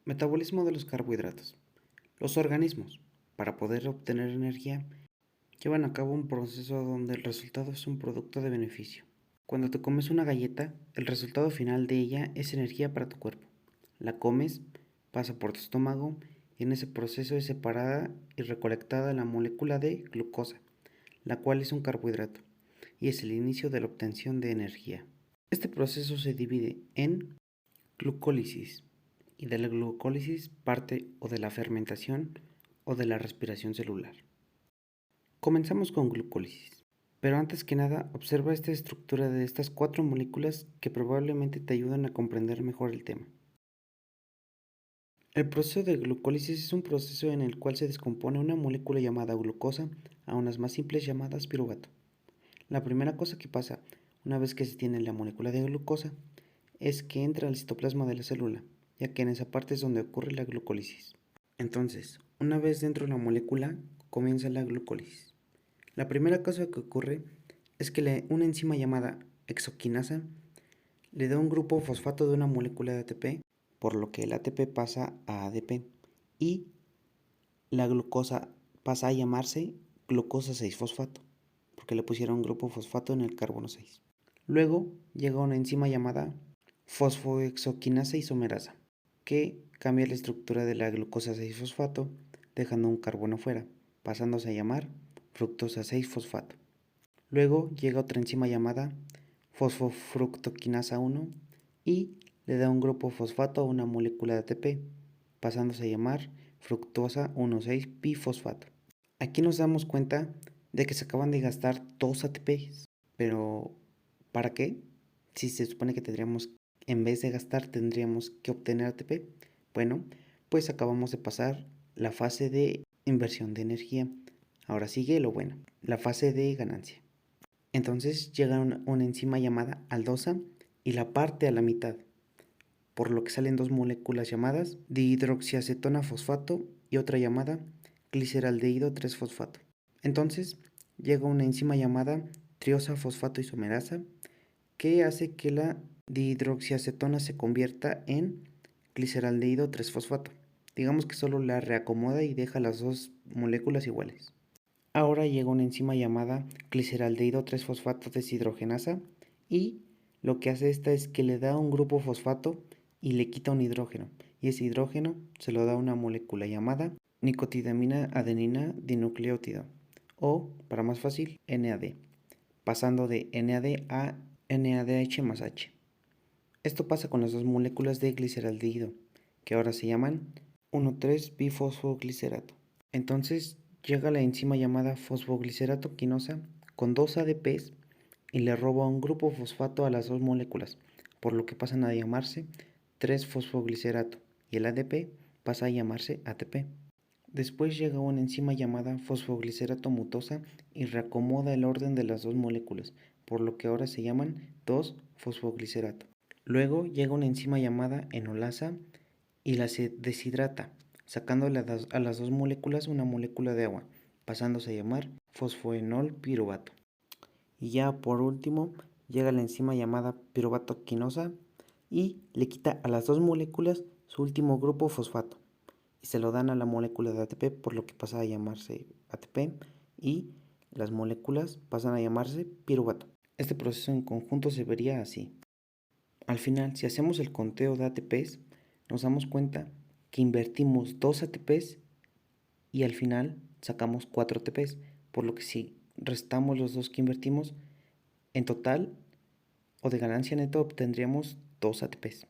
Metabolismo de los carbohidratos. Los organismos, para poder obtener energía, llevan a cabo un proceso donde el resultado es un producto de beneficio. Cuando te comes una galleta, el resultado final de ella es energía para tu cuerpo. La comes, pasa por tu estómago y en ese proceso es separada y recolectada la molécula de glucosa, la cual es un carbohidrato, y es el inicio de la obtención de energía. Este proceso se divide en glucólisis, y de la glucólisis parte o de la fermentación o de la respiración celular. Comenzamos con glucólisis, pero antes que nada observa esta estructura de estas 4 moléculas que probablemente te ayudan a comprender mejor el tema. El proceso de glucólisis es un proceso en el cual se descompone una molécula llamada glucosa a unas más simples llamadas piruvato. La primera cosa que pasa una vez que se tiene la molécula de glucosa es que entra al citoplasma de la célula, ya que en esa parte es donde ocurre la glucólisis. Entonces, una vez dentro de la molécula, comienza la glucólisis. La primera cosa que ocurre es que una enzima llamada hexoquinasa le da un grupo fosfato de una molécula de ATP, por lo que el ATP pasa a ADP y la glucosa pasa a llamarse glucosa 6-fosfato, porque le pusieron un grupo fosfato en el carbono 6. Luego llega una enzima llamada fosfohexoquinasa isomerasa, que cambia la estructura de la glucosa 6-fosfato, dejando un carbono fuera, pasándose a llamar fructosa 6-fosfato. Luego llega otra enzima llamada fosfofructoquinasa 1 y le da un grupo fosfato a una molécula de ATP, pasándose a llamar fructosa 1,6-bifosfato. Aquí nos damos cuenta de que se acaban de gastar 2 ATPs, pero ¿para qué? Si se supone que en vez de gastar, tendríamos que obtener ATP. Bueno, pues acabamos de pasar la fase de inversión de energía. Ahora sigue lo bueno, la fase de ganancia. Entonces llega una enzima llamada aldosa y la parte a la mitad, por lo que salen 2 moléculas llamadas dihidroxiacetona fosfato y otra llamada gliceraldehído 3-fosfato. Entonces llega una enzima llamada triosa fosfato isomerasa que hace que la dihidroxiacetona se convierta en gliceraldehído 3-fosfato. Digamos que solo la reacomoda y deja las 2 moléculas iguales. Ahora llega una enzima llamada gliceraldehído 3-fosfato deshidrogenasa y lo que hace esta es que le da un grupo fosfato y le quita un hidrógeno, y ese hidrógeno se lo da una molécula llamada nicotidamina adenina dinucleótido, o para más fácil NAD, pasando de NAD a NADH más H. Esto pasa con las 2 moléculas de gliceraldehído, que ahora se llaman 1,3-bifosfoglicerato. Entonces llega la enzima llamada fosfoglicerato quinosa con 2 ADPs y le roba un grupo fosfato a las 2 moléculas, por lo que pasan a llamarse 3-fosfoglicerato y el ADP pasa a llamarse ATP. Después llega una enzima llamada fosfoglicerato mutosa y reacomoda el orden de las 2 moléculas, por lo que ahora se llaman 2-fosfoglicerato. Luego llega una enzima llamada enolasa y las deshidrata, sacándole a las 2 moléculas una molécula de agua, pasándose a llamar fosfoenol piruvato. Y ya por último llega la enzima llamada piruvato quinosa y le quita a las 2 moléculas su último grupo fosfato y se lo dan a la molécula de ATP, por lo que pasa a llamarse ATP y las moléculas pasan a llamarse piruvato. Este proceso en conjunto se vería así. Al final, si hacemos el conteo de ATPs, nos damos cuenta que invertimos 2 ATPs y al final sacamos 4 ATPs, por lo que si restamos los 2 que invertimos, en total o de ganancia neta obtendríamos 2 ATPs.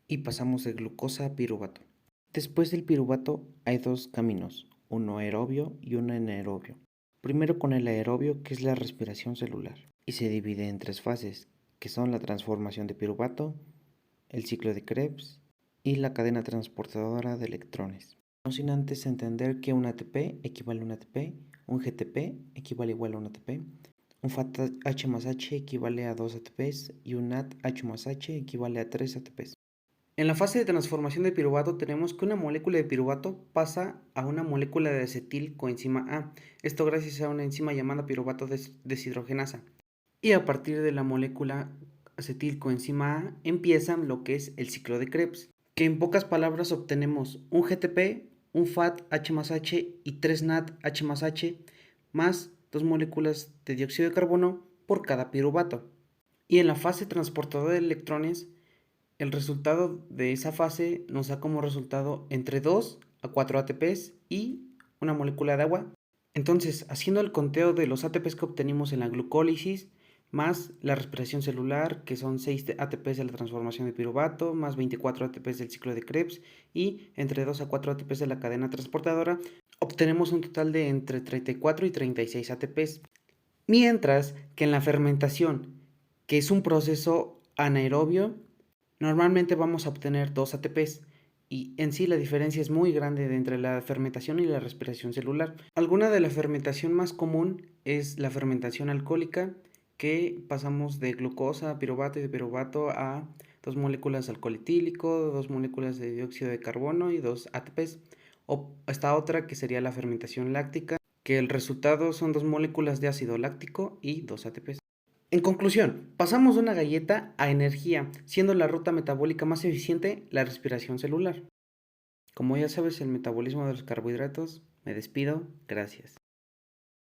Y pasamos de glucosa a piruvato. Después del piruvato hay 2 caminos, uno aerobio y uno anaerobio. Primero con el aerobio, que es la respiración celular, y se divide en 3 fases, que son la transformación de piruvato, el ciclo de Krebs y la cadena transportadora de electrones. No sin antes entender que un ATP equivale a un ATP, un GTP equivale igual a un ATP, un FATH más H equivale a 2 ATPs y un NADH más H equivale a 3 ATPs. En la fase de transformación de piruvato tenemos que una molécula de piruvato pasa a una molécula de acetilcoenzima A, esto gracias a una enzima llamada piruvato deshidrogenasa. Y a partir de la molécula acetilcoenzima A empieza lo que es el ciclo de Krebs, que en pocas palabras obtenemos un GTP, un FAT H más H y 3 NAT H más H, más 2 moléculas de dióxido de carbono por cada piruvato. Y en la fase transportadora de electrones, el resultado de esa fase nos da como resultado entre 2 a 4 ATPs y una molécula de agua. Entonces, haciendo el conteo de los ATPs que obtenimos en la glucólisis, más la respiración celular, que son 6 ATPs de la transformación de piruvato, más 24 ATPs del ciclo de Krebs y entre 2 a 4 ATPs de la cadena transportadora, obtenemos un total de entre 34 y 36 ATPs. Mientras que en la fermentación, que es un proceso anaerobio, normalmente vamos a obtener 2 ATPs y en sí la diferencia es muy grande entre la fermentación y la respiración celular. Alguna de la fermentación más común es la fermentación alcohólica, que pasamos de glucosa a piruvato y de piruvato a 2 moléculas de alcohol etílico, 2 moléculas de dióxido de carbono y 2 ATPs. O esta otra que sería la fermentación láctica, que el resultado son 2 moléculas de ácido láctico y 2 ATPs. En conclusión, pasamos de una galleta a energía, siendo la ruta metabólica más eficiente la respiración celular. Como ya sabes el metabolismo de los carbohidratos, me despido, gracias.